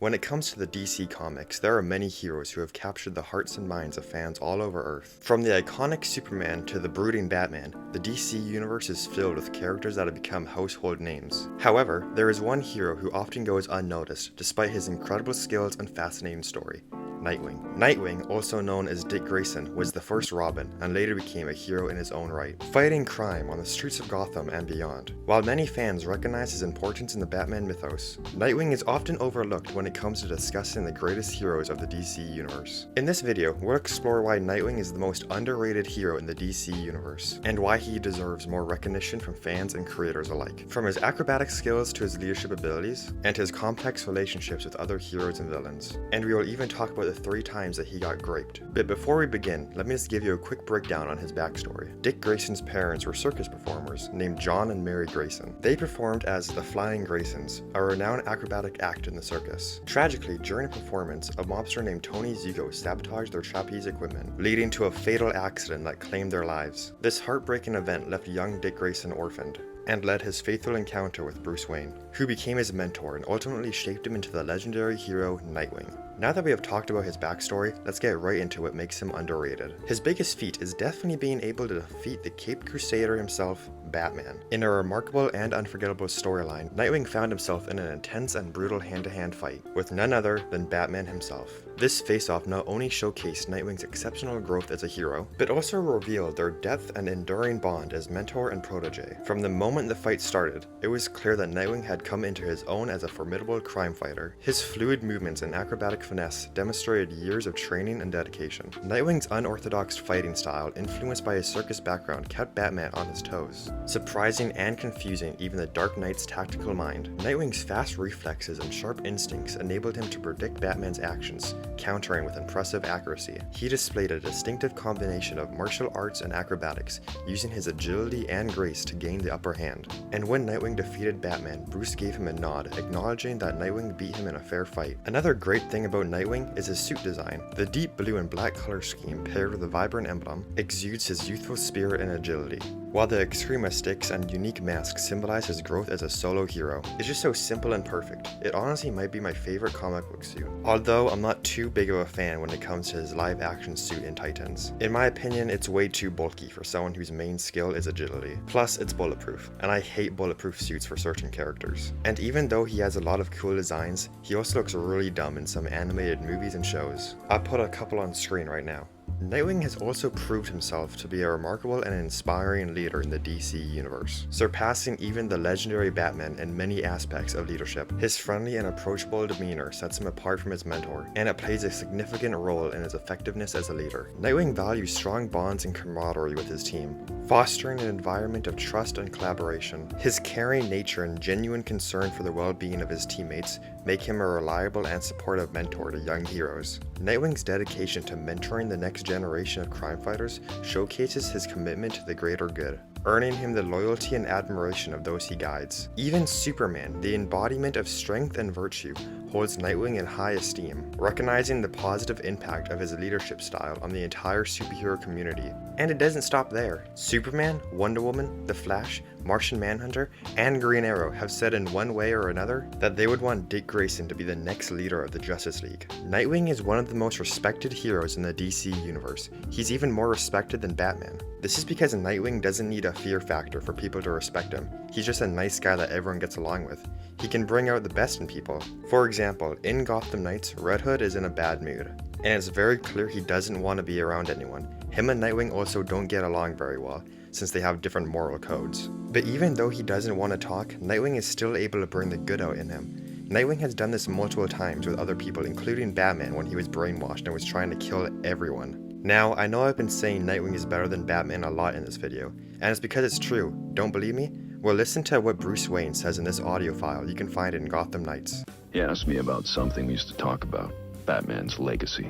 When it comes to the DC comics, there are many heroes who have captured the hearts and minds of fans all over Earth. From the iconic Superman to the brooding Batman, the DC universe is filled with characters that have become household names. However, there is one hero who often goes unnoticed despite his incredible skills and fascinating story. Nightwing. Nightwing, also known as Dick Grayson, was the first Robin and later became a hero in his own right, fighting crime on the streets of Gotham and beyond. While many fans recognize his importance in the Batman mythos, Nightwing is often overlooked when it comes to discussing the greatest heroes of the DC universe. In this video, we'll explore why Nightwing is the most underrated hero in the DC universe, and why he deserves more recognition from fans and creators alike. From his acrobatic skills to his leadership abilities, and his complex relationships with other heroes and villains. And we will even talk about the 3 times that he got graped. But before we begin, let me just give you a quick breakdown on his backstory. Dick Grayson's parents were circus performers named John and Mary Grayson. They performed as the Flying Graysons, a renowned acrobatic act in the circus. Tragically, during a performance, a mobster named Tony Zuko sabotaged their trapeze equipment, leading to a fatal accident that claimed their lives. This heartbreaking event left young Dick Grayson orphaned, and led his faithful encounter with Bruce Wayne, who became his mentor and ultimately shaped him into the legendary hero Nightwing. Now that we have talked about his backstory, let's get right into what makes him underrated. His biggest feat is definitely being able to defeat the Caped Crusader himself, Batman. In a remarkable and unforgettable storyline, Nightwing found himself in an intense and brutal hand-to-hand fight with none other than Batman himself. This face-off not only showcased Nightwing's exceptional growth as a hero, but also revealed their depth and enduring bond as mentor and protege. From the moment the fight started, it was clear that Nightwing had come into his own as a formidable crime fighter. His fluid movements and acrobatic finesse demonstrated years of training and dedication. Nightwing's unorthodox fighting style, influenced by his circus background, kept Batman on his toes. Surprising and confusing even the Dark Knight's tactical mind, Nightwing's fast reflexes and sharp instincts enabled him to predict Batman's actions, countering with impressive accuracy. He displayed a distinctive combination of martial arts and acrobatics, using his agility and grace to gain the upper hand. And when Nightwing defeated Batman, Bruce gave him a nod, acknowledging that Nightwing beat him in a fair fight. Another great thing about Nightwing is his suit design. The deep blue and black color scheme paired with a vibrant emblem exudes his youthful spirit and agility, while the Extrema sticks and unique mask symbolize his growth as a solo hero. It's just so simple and perfect. It honestly might be my favorite comic book suit, although I'm not too big of a fan when it comes to his live action suit in Titans. In my opinion, it's way too bulky for someone whose main skill is agility. Plus, it's bulletproof, and I hate bulletproof suits for certain characters. And even though he has a lot of cool designs, he also looks really dumb in some animated movies and shows. I'll put a couple on screen right now. Nightwing has also proved himself to be a remarkable and inspiring leader in the DC universe, surpassing even the legendary Batman in many aspects of leadership. His friendly and approachable demeanor sets him apart from his mentor, and it plays a significant role in his effectiveness as a leader. Nightwing values strong bonds and camaraderie with his team, fostering an environment of trust and collaboration. His caring nature and genuine concern for the well-being of his teammates make him a reliable and supportive mentor to young heroes. Nightwing's dedication to mentoring the next generation of crime fighters showcases his commitment to the greater good, earning him the loyalty and admiration of those he guides. Even Superman, the embodiment of strength and virtue, holds Nightwing in high esteem, recognizing the positive impact of his leadership style on the entire superhero community. And it doesn't stop there. Superman, Wonder Woman, The Flash, Martian Manhunter, and Green Arrow have said in one way or another that they would want Dick Grayson to be the next leader of the Justice League. Nightwing is one of the most respected heroes in the DC universe. He's even more respected than Batman. This is because Nightwing doesn't need a fear factor for people to respect him. He's just a nice guy that everyone gets along with. He can bring out the best in people. For example, in Gotham Knights, Red Hood is in a bad mood, and it's very clear he doesn't want to be around anyone. Him and Nightwing also don't get along very well, since they have different moral codes. But even though he doesn't want to talk, Nightwing is still able to bring the good out in him. Nightwing has done this multiple times with other people, including Batman when he was brainwashed and was trying to kill everyone. Now, I know I've been saying Nightwing is better than Batman a lot in this video, and it's because it's true. Don't believe me? Well, listen to what Bruce Wayne says in this audio file you can find in Gotham Knights. He asked me about something we used to talk about, Batman's legacy.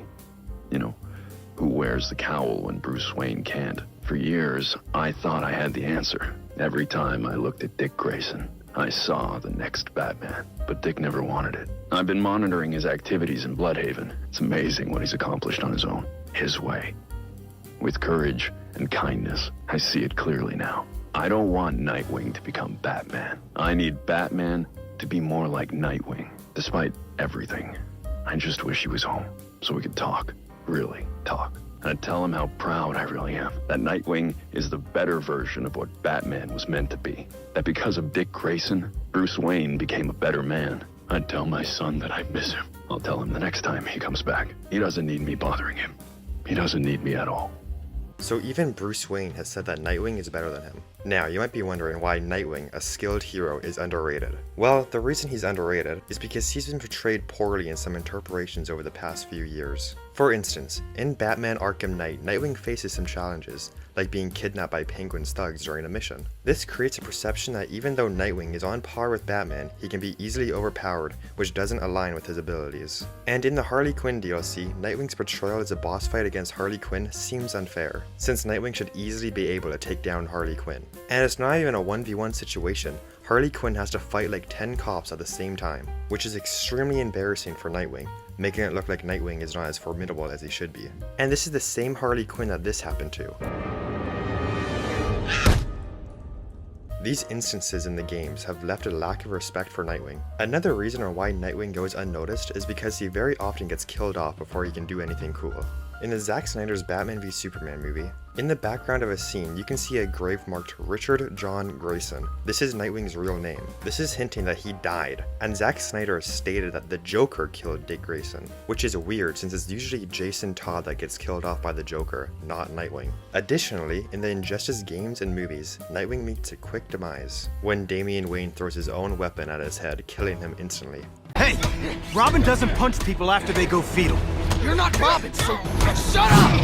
You know, who wears the cowl when Bruce Wayne can't. For years, I thought I had the answer. Every time I looked at Dick Grayson, I saw the next Batman, but Dick never wanted it. I've been monitoring his activities in Bloodhaven. It's amazing what he's accomplished on his own, his way. With courage and kindness, I see it clearly now. I don't want Nightwing to become Batman. I need Batman to be more like Nightwing. Despite everything, I just wish he was home so we could talk, really talk. And I'd tell him how proud I really am. That Nightwing is the better version of what Batman was meant to be. That because of Dick Grayson, Bruce Wayne became a better man. I'd tell my son that I miss him. I'll tell him the next time he comes back. He doesn't need me bothering him. He doesn't need me at all. So even Bruce Wayne has said that Nightwing is better than him. Now, you might be wondering why Nightwing, a skilled hero, is underrated. Well, the reason he's underrated is because he's been portrayed poorly in some interpretations over the past few years. For instance, in Batman Arkham Knight, Nightwing faces some challenges, like being kidnapped by Penguin's thugs during a mission. This creates a perception that even though Nightwing is on par with Batman, he can be easily overpowered, which doesn't align with his abilities. And in the Harley Quinn DLC, Nightwing's portrayal as a boss fight against Harley Quinn seems unfair, since Nightwing should easily be able to take down Harley Quinn. And it's not even a 1v1 situation. Harley Quinn has to fight like 10 cops at the same time, which is extremely embarrassing for Nightwing, making it look like Nightwing is not as formidable as he should be. And this is the same Harley Quinn that this happened to. These instances in the games have left a lack of respect for Nightwing. Another reason on why Nightwing goes unnoticed is because he very often gets killed off before he can do anything cool. In the Zack Snyder's Batman v Superman movie, in the background of a scene, you can see a grave marked Richard John Grayson. This is Nightwing's real name. This is hinting that he died, and Zack Snyder stated that the Joker killed Dick Grayson, which is weird since it's usually Jason Todd that gets killed off by the Joker, not Nightwing. Additionally, in the Injustice games and movies, Nightwing meets a quick demise, when Damian Wayne throws his own weapon at his head, killing him instantly. Hey! Robin doesn't punch people after they go fetal. You're not Robin, so shut up!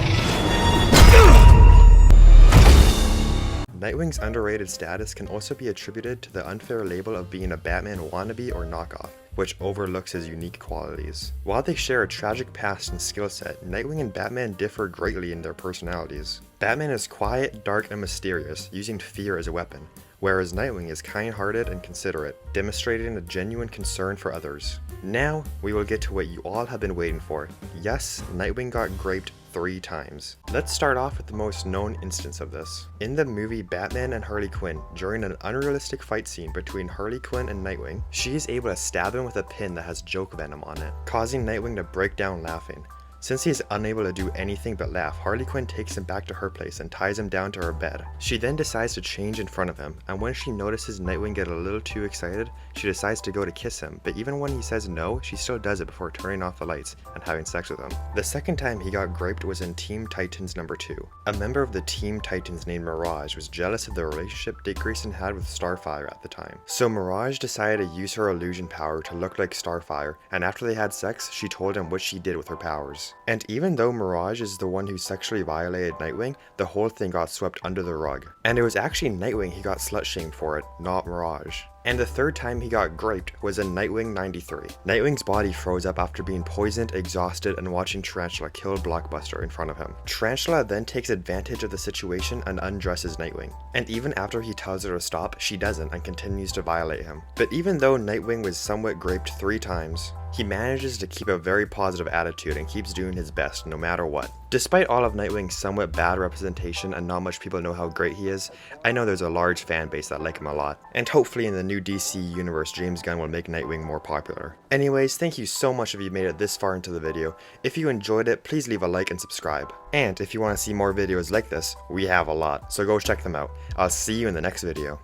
Nightwing's underrated status can also be attributed to the unfair label of being a Batman wannabe or knockoff, which overlooks his unique qualities. While they share a tragic past and skill set, Nightwing and Batman differ greatly in their personalities. Batman is quiet, dark, and mysterious, using fear as a weapon, whereas Nightwing is kind-hearted and considerate, demonstrating a genuine concern for others. Now, we will get to what you all have been waiting for. Yes, Nightwing got graped 3 times. Let's start off with the most known instance of this. In the movie Batman and Harley Quinn, during an unrealistic fight scene between Harley Quinn and Nightwing, she is able to stab him with a pin that has joke venom on it, causing Nightwing to break down laughing. Since he is unable to do anything but laugh, Harley Quinn takes him back to her place and ties him down to her bed. She then decides to change in front of him, and when she notices Nightwing get a little too excited, she decides to go to kiss him, but even when he says no, she still does it before turning off the lights and having sex with him. The second time he got graped was in Team Titans number 2. A member of the Team Titans named Mirage was jealous of the relationship Dick Grayson had with Starfire at the time. So Mirage decided to use her illusion power to look like Starfire, and after they had sex, she told him what she did with her powers. And even though Mirage is the one who sexually violated Nightwing, the whole thing got swept under the rug. And it was actually Nightwing he got slut-shamed for it, not Mirage. And the third time he got graped was in Nightwing 93. Nightwing's body froze up after being poisoned, exhausted, and watching Tarantula kill Blockbuster in front of him. Tarantula then takes advantage of the situation and undresses Nightwing. And even after he tells her to stop, she doesn't and continues to violate him. But even though Nightwing was somewhat graped 3 times, he manages to keep a very positive attitude and keeps doing his best no matter what. Despite all of Nightwing's somewhat bad representation and not much people know how great he is, I know there's a large fan base that like him a lot. And hopefully in the new DC universe, James Gunn will make Nightwing more popular. Anyways, thank you so much if you made it this far into the video. If you enjoyed it, please leave a like and subscribe. And if you want to see more videos like this, we have a lot, so go check them out. I'll see you in the next video.